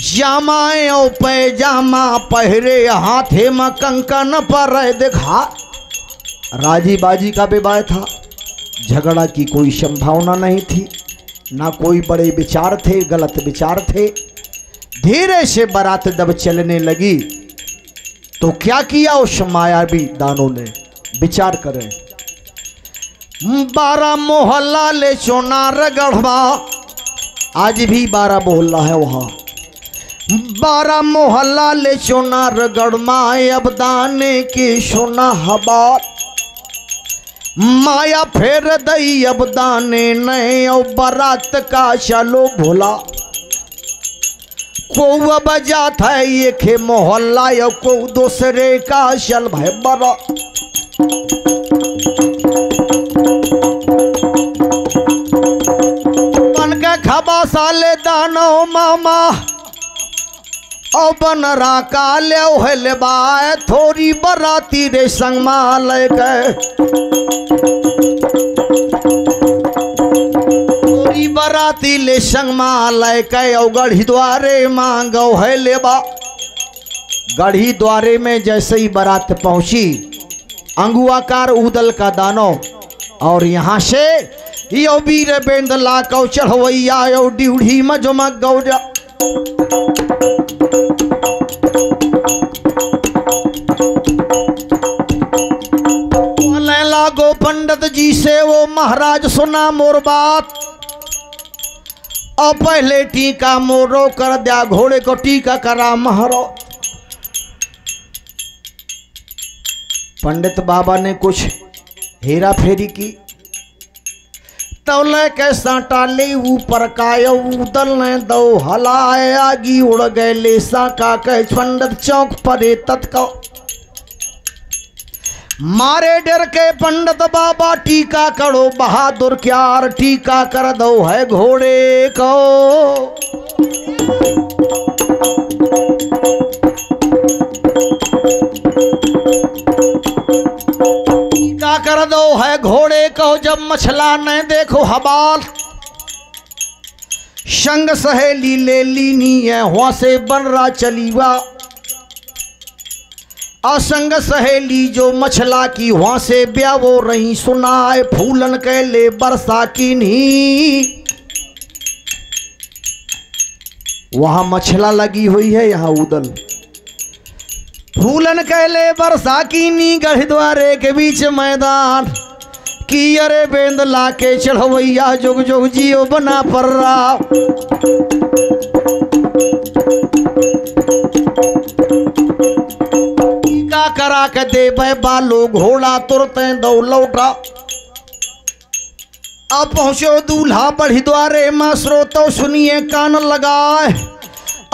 जामाए और पैजामा पहरे, हाथे में कंकन पर दिखा। राजी बाजी का विवाह था, झगड़ा की कोई संभावना नहीं थी, ना कोई बड़े विचार थे, गलत विचार थे। धीरे से बारात जब चलने लगी तो क्या किया उस मायावी दानों ने, विचार करें। 12 मोहल्ला ले चोनार गढ़वा, आज भी 12 मोहल्ला है वहां। 12 मोहल्ला ले चोनार गढ़मा, अब दाने के सोना हवा। माया फेर दई अब दाने नए, और बारात का चलो भोला। को बजा था ये खे मोहल्ला, या को दूसरे का चल भाई बड़ा। बन के खबा साले दानो मामा, और बनरा का ले बाय, थोड़ी बराती रे संग माल के। थोड़ी बराती ले संग माल के, और गढ़ी द्वारे मांगो है लेबा। गढ़ी द्वारे में जैसे ही बारात पहुंची, अंगुआकार उदल का दानो, और यहाँ से यो वीर बेंदला को चढ़वैया, यो ड्यूढ़ी मजमक गौजा। बोलने लागो पंडित जी से वो महाराज, सुना मोर बात, और पहले टीका मोरो कर दिया, घोड़े को टीका करा महरो। पंडित बाबा ने कुछ हेरा फेरी की, तौले के साटा ले ऊपर का, उदल ने दो हलाए, आगी उड़ गए ले साका के। पंडित चौक परे तत्का मारे डर के, पंडित बाबा टीका करो बहादुर क्यार, टीका कर दो है घोड़े को। टीका कर दो है घोड़े को, जब मछला ने देखो हबाल। संग सहेली ले लीनी है, वहां से बनरा चलीवा। असंग सहेली जो मछला की, वहां से ब्यावो रही सुनाए। फूलन के ले बरसा की नी, वहां मछला लगी हुई है, यहाँ उदल। फूलन के ले बरसा की नी, गढ़ द्वारे के बीच मैदान की। अरे बेंदला के चढ़वैया, जुग जुग जियो बना पर्रा। टीका करा के दे बालो, घोड़ा तुरते दो लौटा। अब पहुंचो दूल्हा बढ़ी द्वारे मां, स्रोतो सुनिए कान लगाए।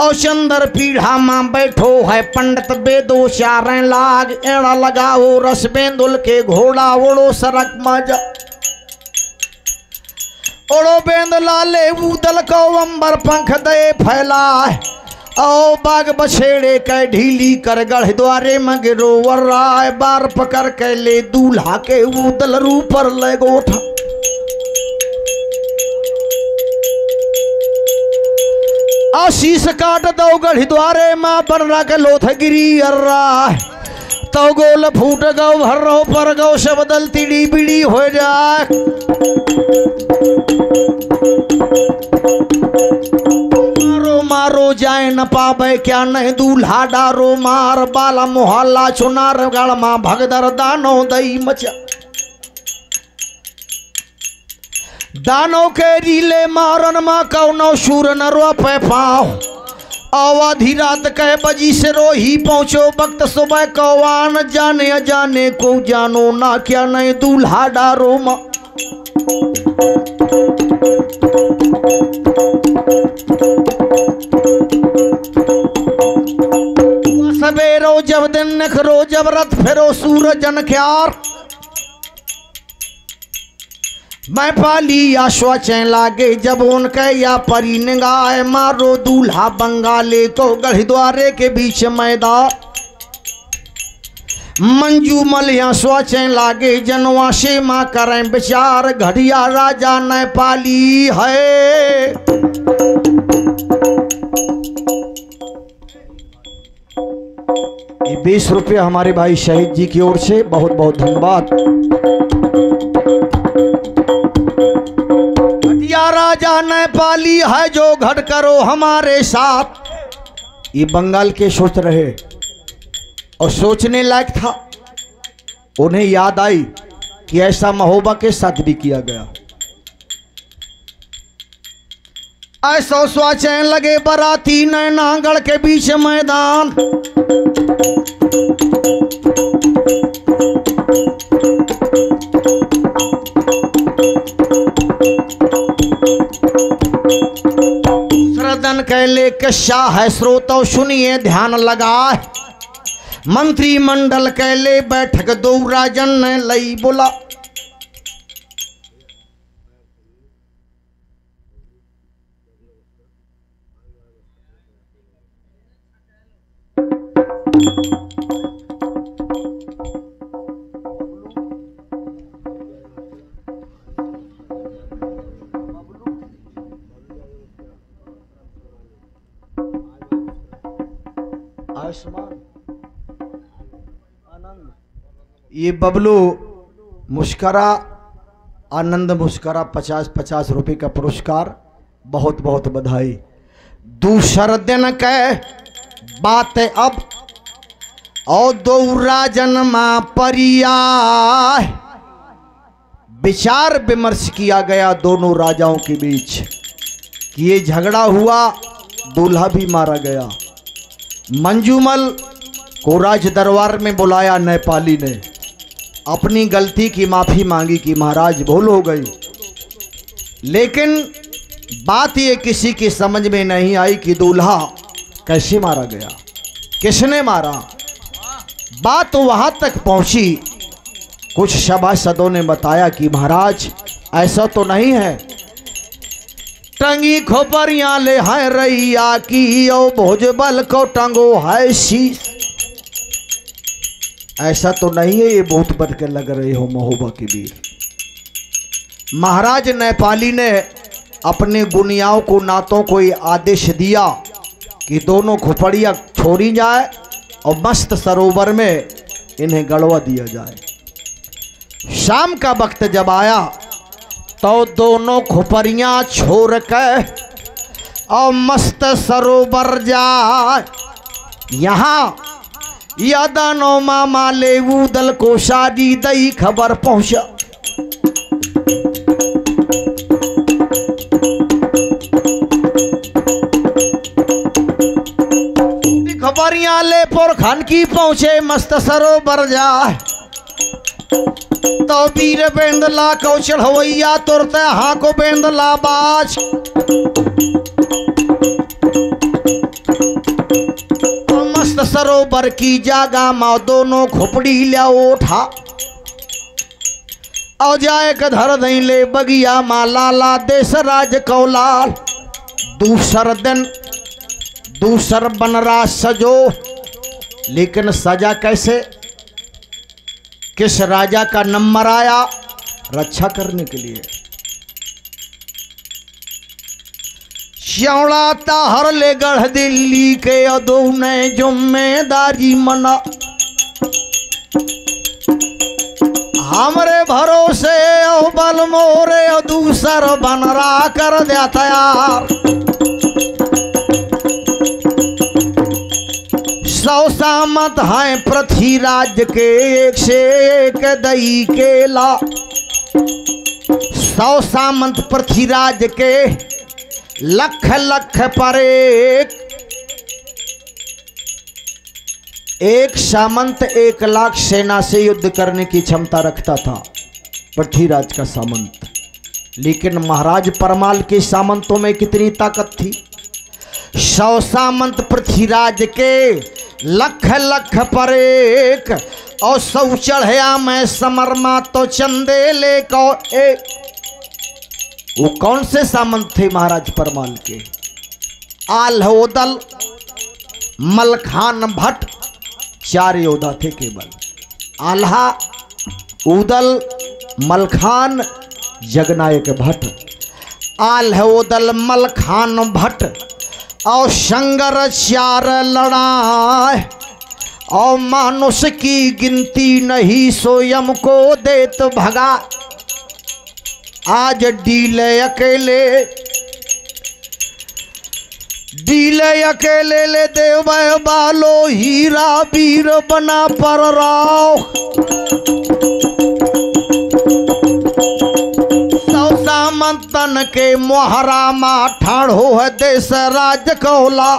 और चंदर पीढ़ा मां बैठो है पंडित बेदो, चारें लाग एड़ा लगाओ। रस बेंदुल के घोड़ा ओड़ो सरक मजा, ओड़ो बेंद लाले उदल को अंबर पंख दे फैलाए। आओ बाग बछेड़े के ढीली कर गढ़ द्वारे मगरो वर्राय बार पकड़ के ले दूल्हा के उदल रू पर ले गोठा। आशीष काट दो गढ़ द्वारे माँ बनरा के लोथ गिरी अर्रा तो गोल फूट गो भर्रो पर गो शबदल तिड़ी बिड़ी हो जाए। मारो मारो जाए न पावे क्या नहीं दूल्हा डारो मार बाला मोहल्ला चुनार गढ़ माँ भगदर दानो दई मचा। दानो के रीले मारन माँ कौनो शूर न रो पे पाओ आवाधी रात कह बजी से रोही पहुंचो वक्त सुबह कौन जाने अजाने को जानो ना क्या नहीं दूल्हा डारो माँ। सवेरो जब दिन निखरो जब रथ फेरो सूरज नख्यार मैं पाली आश्वा चैन लागे जब उनके या परी निगाह मारो दूल्हा बंगाले तो गढ़ द्वारे के बीच मैदान मंजू मल आश्वा चैन लागे जनवा से माँ करें विचार घड़िया राजा न पाली है। ये 20 रुपये हमारे भाई शहीद जी की ओर से बहुत बहुत धन्यवाद। राजा ने पाली है जो घट करो हमारे साथ। ये बंगाल के सोच रहे और सोचने लायक था। उन्हें याद आई कि ऐसा महोबा के साथ भी किया गया। ऐसा स्वाचैन लगे बराती नैनागढ़ के बीच मैदान श्रद्धन कैले कशा है श्रोतो सुनिए ध्यान लगाए। मंत्रिमंडल कैले बैठक दो राजन ने लई बोला। ये बबलू मुस्करा आनंद मुस्करा 50-50 रुपए का पुरस्कार बहुत बहुत बधाई। दूसर दिन के बात अब और दो राजन मां परिया विचार विमर्श किया गया दोनों राजाओं के बीच कि ये झगड़ा हुआ, दूल्हा भी मारा गया। मंजूमल को राज दरबार में बुलाया नेपाली ने, अपनी गलती की माफ़ी मांगी कि महाराज भूल हो गई। लेकिन बात ये किसी की समझ में नहीं आई कि दूल्हा कैसे मारा गया, किसने मारा। बात तो वहाँ तक पहुँची, कुछ सभासदों ने बताया कि महाराज ऐसा तो नहीं है, टंगी खोपरियाँ ले है रैया की ओ भोजबल को टंगो है शीश। ऐसा तो नहीं है, ये बहुत बढ़ के लग रहे हो महोबा के वीर। महाराज नेपाली ने अपने गुनियाओं को नातों को ये आदेश दिया कि दोनों खोपड़ियाँ छोड़ी जाए और मस्त सरोवर में इन्हें गड़वा दिया जाए। शाम का वक्त जब आया तो दोनों खोपड़ियाँ छोड़ के और मस्त सरोवर जाए। यहाँ यादानो मामा ले उदल को शादी दई खबर पहुंचा। खबरियां ले पोर खान की पहुंचे मस्त सरोवर जाए तो वीर बेंदला को चढ़वैया तुरते हाँ को बेंदला बाज। मस्त सरोवर की जागा माँ दोनों खोपड़ी लिया उठा और जाए कधर दई ले बगिया माँ लाला देश राज कौलाल। दूसर बनरा सजो, लेकिन सजा कैसे? किस राजा का नंबर आया? रक्षा करने के लिए। श्यावड़ा ताहर ले गढ़ दिल्ली के अदो ने जिम्मेदारी मना, हमरे भरोसे ओ बल मोरे दूसर बनरा कर दिया तैयार। 100 सामंत हैं पृथ्वीराज के, एक से एक दई केला। 100 सामंत पृथ्वीराज के, लख लख पर एक सामंत 1 लाख सेना से युद्ध करने की क्षमता रखता था पृथ्वीराज का सामंत। लेकिन महाराज परमाल के सामंतों में कितनी ताकत थी? 100 सामंत पृथ्वीराज के, लख लख पर एक, और 100 चढ़या मैं समरमा तो चंदे ले को एक। वो कौन से सामंत थे महाराज परमाल के? आल्हा उदल, मलखान भट्ट, 4 योद्धा थे केवल। आल्हा, उदल, मलखान, जगनायक भट्ट। आल्हा उदल मलखान भट्ट और संगर 4 लड़ाए, और मानुष की गिनती नहीं स्वयं को देत भगा। आज डीले अकेले ले देव बालो, हीरा वीर बना पर राव। 100 सामंतन के मोहरा मा ठाड़ो है देश राज कौला।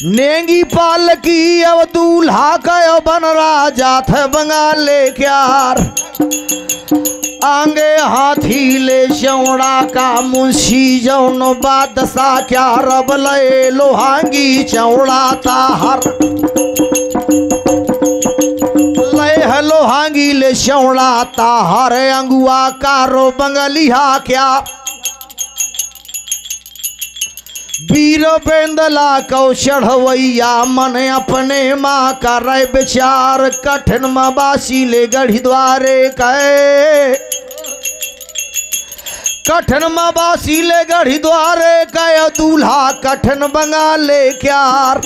नेंगी पाल की अब दूल्हा का बन राजा थे बंगाले क्यार। आंगे हाथी ले चौड़ा का मुंशी जौन बादशाह क्या रब ले लोहांगी चौड़ा ताहर। ले लोहांगी ले चौड़ा ताहर, अंगुआ कारो बंगलिहा क्या। वीर बेंदला को चढ़वैया, मन अपने माँ का रे विचार। कठिन मबासी ले गढ़ी द्वारे कहे, कठिन मबासी ले गढ़ी द्वारे कहे, दूल्हा कठिन बंगाले क्यार।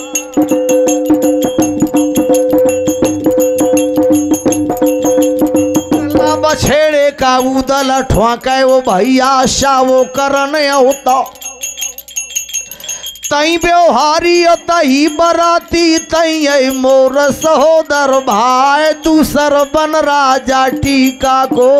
बछेड़े का उदल ठोंके, वो भैया शावो करन होता। तई व्यवहारी तही बराती, तई मोर सहोदर भाई। दूसर बन राजा टीका को,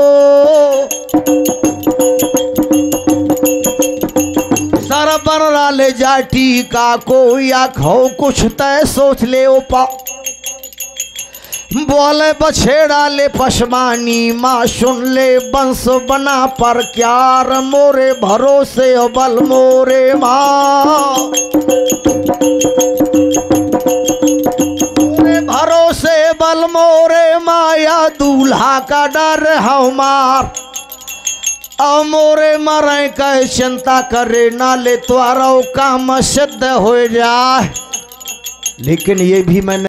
सर बन राले जा टीका को। या खो कुछ तय सोच ले ओपा, बोले बछेड़ा ले पशमानी माँ। सुन ले बंस बना पर क्यार, मोरे भरोसे बल मोरे माँ। मोरे भरोसे बल मोरे माया, दूल्हा का डर हमार। और मोरे मरे का चिंता करे ना ले, तुम्हारा काम सिद्ध हो जाए। लेकिन ये भी मैंने